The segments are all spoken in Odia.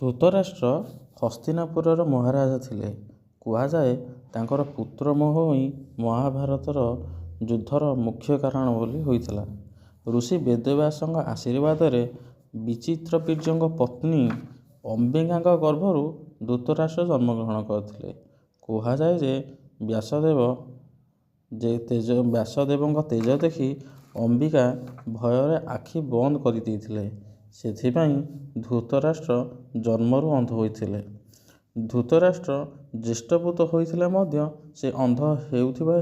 ଧୃତରାଷ୍ଟ୍ର ହସ୍ତିନାପୁରର ମହାରାଜା ଥିଲେ। କୁହାଯାଏ ତାଙ୍କର ପୁତ୍ର ମୋହ ହିଁ ମହାଭାରତର ଯୁଦ୍ଧର ମୁଖ୍ୟ କାରଣ ବୋଲି ହୋଇଥିଲା। ଋଷି ବେଦବ୍ୟାସଙ୍କ ଆଶୀର୍ବାଦରେ ବିଚିତ୍ରବୀର୍ଯ୍ୟଙ୍କ ପତ୍ନୀ ଅମ୍ବିକାଙ୍କ ଗର୍ଭରୁ ଧୃତରାଷ୍ଟ୍ର ଜନ୍ମଗ୍ରହଣ କରିଥିଲେ। କୁହାଯାଏ ଯେ ବ୍ୟାସଦେବଙ୍କ ତେଜ ଦେଖି ଅମ୍ବିକା ଭୟରେ ଆଖି ବନ୍ଦ କରିଦେଇଥିଲେ। ସେଥିପାଇଁ ଧୃତରାଷ୍ଟ୍ର ଜନ୍ମରୁ ଅନ୍ଧ ହୋଇଥିଲେ। ଧୃତରାଷ୍ଟ୍ର ଜ୍ୟେଷ୍ଠପୁତ୍ର ହୋଇଥିଲେ ମଧ୍ୟ ସେ ଅନ୍ଧ ହେଉଥିବା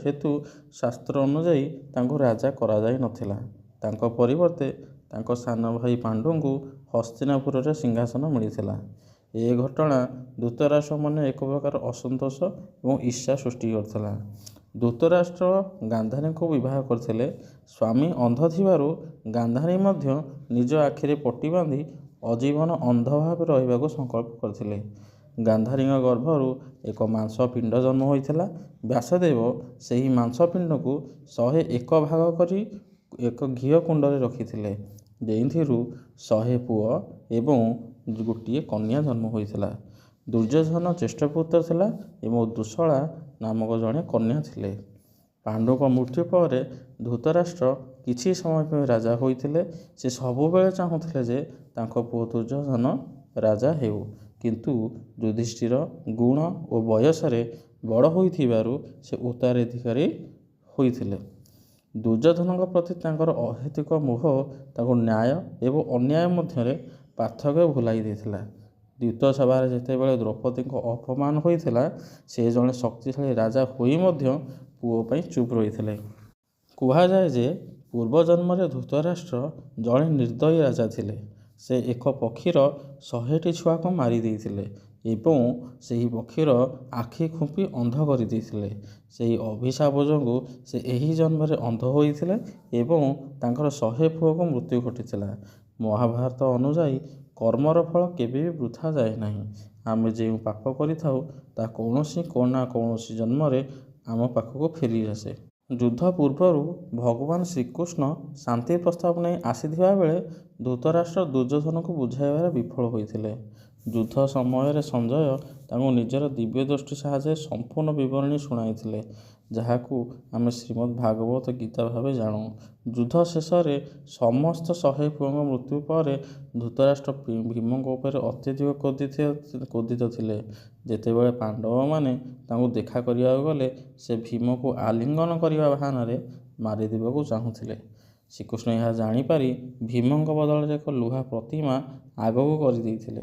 ହେତୁ ଶାସ୍ତ୍ର ଅନୁଯାୟୀ ତାଙ୍କୁ ରାଜା କରାଯାଇନଥିଲା। ତାଙ୍କ ପରିବର୍ତ୍ତେ ତାଙ୍କ ସାନ ଭାଇ ପାଣ୍ଡୁଙ୍କୁ ହସ୍ତିନାପୁରରେ ସିଂହାସନ ମିଳିଥିଲା। ଏ ଘଟଣା ଧୃତରାଷ୍ଟ୍ର ମନରେ ଏକ ପ୍ରକାର ଅସନ୍ତୋଷ ଏବଂ ଈର୍ଷା ସୃଷ୍ଟି କରିଥିଲା। ଧୃତରାଷ୍ଟ୍ର ଗାନ୍ଧାରୀଙ୍କୁ ବିବାହ କରିଥିଲେ। ସ୍ୱାମୀ ଅନ୍ଧ ଥିବାରୁ ଗାନ୍ଧାରୀ ମଧ୍ୟ ନିଜ ଆଖିରେ ପଟି ବାନ୍ଧି ଆଜୀବନ ଅନ୍ଧ ଭାବେ ରହିବାକୁ ସଂକଳ୍ପ କରିଥିଲେ। ଗାନ୍ଧାରୀଙ୍କ ଗର୍ଭରୁ ଏକ ମାଂସପିଣ୍ଡ ଜନ୍ମ ହୋଇଥିଲା। ବ୍ୟାସଦେବ ସେହି ମାଂସପିଣ୍ଡକୁ 101 ଭାଗ କରି ଏକ ଘିଅ କୁଣ୍ଡରେ ରଖିଥିଲେ, ଯେଉଁଥିରୁ 100 ପୁଅ ଏବଂ ଗୋଟିଏ କନ୍ୟା ଜନ୍ମ ହୋଇଥିଲା। ଦୁର୍ଯ୍ୟୋଧନ ଜ୍ୟେଷ୍ଠ ପୁତ୍ର ଥିଲା ଏବଂ ଦୁଃଶଳା ନାମକ ଜଣେ କନ୍ୟା ଥିଲେ। ପାଣ୍ଡୁଙ୍କ ମୃତ୍ୟୁ ପରେ ଧୃତରାଷ୍ଟ୍ର କିଛି ସମୟ ପାଇଁ ରାଜା ହୋଇଥିଲେ। ସେ ସବୁବେଳେ ଚାହୁଁଥିଲେ ଯେ ତାଙ୍କ ପୁଅ ଦୁର୍ଯ୍ୟୋଧନ ରାଜା ହେଉ, କିନ୍ତୁ ଯୁଧିଷ୍ଠିର ଗୁଣ ଓ ବୟସରେ ବଡ଼ ହୋଇଥିବାରୁ ସେ ଉତ୍ତରାଧିକାରୀ ହୋଇଥିଲେ। ଦୁର୍ଯ୍ୟୋଧନଙ୍କ ପ୍ରତି ତାଙ୍କର ଅହେତୁକ ମୋହ ତାଙ୍କୁ ନ୍ୟାୟ ଏବଂ ଅନ୍ୟାୟ ମଧ୍ୟରେ ପାର୍ଥକ୍ୟ ଭୁଲାଇ ଦେଇଥିଲା। ଦ୍ୱିତୀୟ ସଭାରେ ଯେତେବେଳେ ଦ୍ରୌପଦୀଙ୍କ ଅପମାନ ହୋଇଥିଲା, ସେ ଜଣେ ଶକ୍ତିଶାଳୀ ରାଜା ହୋଇ ମଧ୍ୟ ପୁଅ ପାଇଁ ଚୁପ୍ ରହିଥିଲେ। କୁହାଯାଏ ଯେ ପୂର୍ବଜନ୍ମରେ ଧୃତରାଷ୍ଟ୍ର ଜଣେ ନିର୍ଦ୍ଦୟୀ ରାଜା ଥିଲେ। ସେ ଏକ ପକ୍ଷୀର 100ଟି ଛୁଆକୁ ମାରି ଦେଇଥିଲେ ଏବଂ ସେହି ପକ୍ଷୀର ଆଖି ଖୁମ୍ପି ଅନ୍ଧ କରିଦେଇଥିଲେ। ସେହି ଅଭିଶାପ ଯୋଗୁଁ ସେ ଏହି ଜନ୍ମରେ ଅନ୍ଧ ହୋଇଥିଲେ ଏବଂ ତାଙ୍କର 100 ପୁଅଙ୍କ ମୃତ୍ୟୁ ଘଟିଥିଲା। ମହାଭାରତ ଅନୁଯାୟୀ କର୍ମର ଫଳ କେବେ ବି ବୃଥା ଯାଏ ନାହିଁ। ଆମେ ଯେଉଁ ପାପ କରିଥାଉ ତାହା କୌଣସି ନା କୌଣସି ଜନ୍ମରେ ଆମ ପାଖକୁ ଫେରି ଆସେ। ଯୁଦ୍ଧ ପୂର୍ବରୁ ଭଗବାନ ଶ୍ରୀକୃଷ୍ଣ ଶାନ୍ତି ପ୍ରସ୍ତାବ ନେଇ ଆସିଥିବା ବେଳେ ଧୃତରାଷ୍ଟ୍ର ଦୁର୍ଯ୍ୟୋଧନଙ୍କୁ ବୁଝାଇବାରେ ବିଫଳ ହୋଇଥିଲେ। ଯୁଦ୍ଧ ସମୟରେ ସଞ୍ଜୟ ତାଙ୍କୁ ନିଜର ଦିବ୍ୟଦୃଷ୍ଟି ସାହାଯ୍ୟରେ ସମ୍ପୂର୍ଣ୍ଣ ବିବରଣୀ ଶୁଣାଇଥିଲେ, ଯାହାକୁ ଆମେ ଶ୍ରୀମଦ୍ ଭାଗବତ ଗୀତା ଭାବେ ଜାଣୁ। ଯୁଦ୍ଧ ଶେଷରେ ସମସ୍ତ 100 ପୁଅଙ୍କ ମୃତ୍ୟୁ ପରେ ଧୃତରାଷ୍ଟ୍ର ଭୀମଙ୍କ ଉପରେ ଅତ୍ୟଧିକ କ୍ରୋଧିତ ଥିଲେ। ଯେତେବେଳେ ପାଣ୍ଡବମାନେ ତାଙ୍କୁ ଦେଖା କରିବାକୁ ଗଲେ, ସେ ଭୀମଙ୍କୁ ଆଲିଙ୍ଗନ କରିବା ବାହାନାରେ ମାରିଦେବାକୁ ଚାହୁଁଥିଲେ। ଶ୍ରୀକୃଷ୍ଣ ଏହା ଜାଣିପାରି ଭୀମଙ୍କ ବଦଳରେ ଏକ ଲୁହା ପ୍ରତିମା ଆଗକୁ କରିଦେଇଥିଲେ।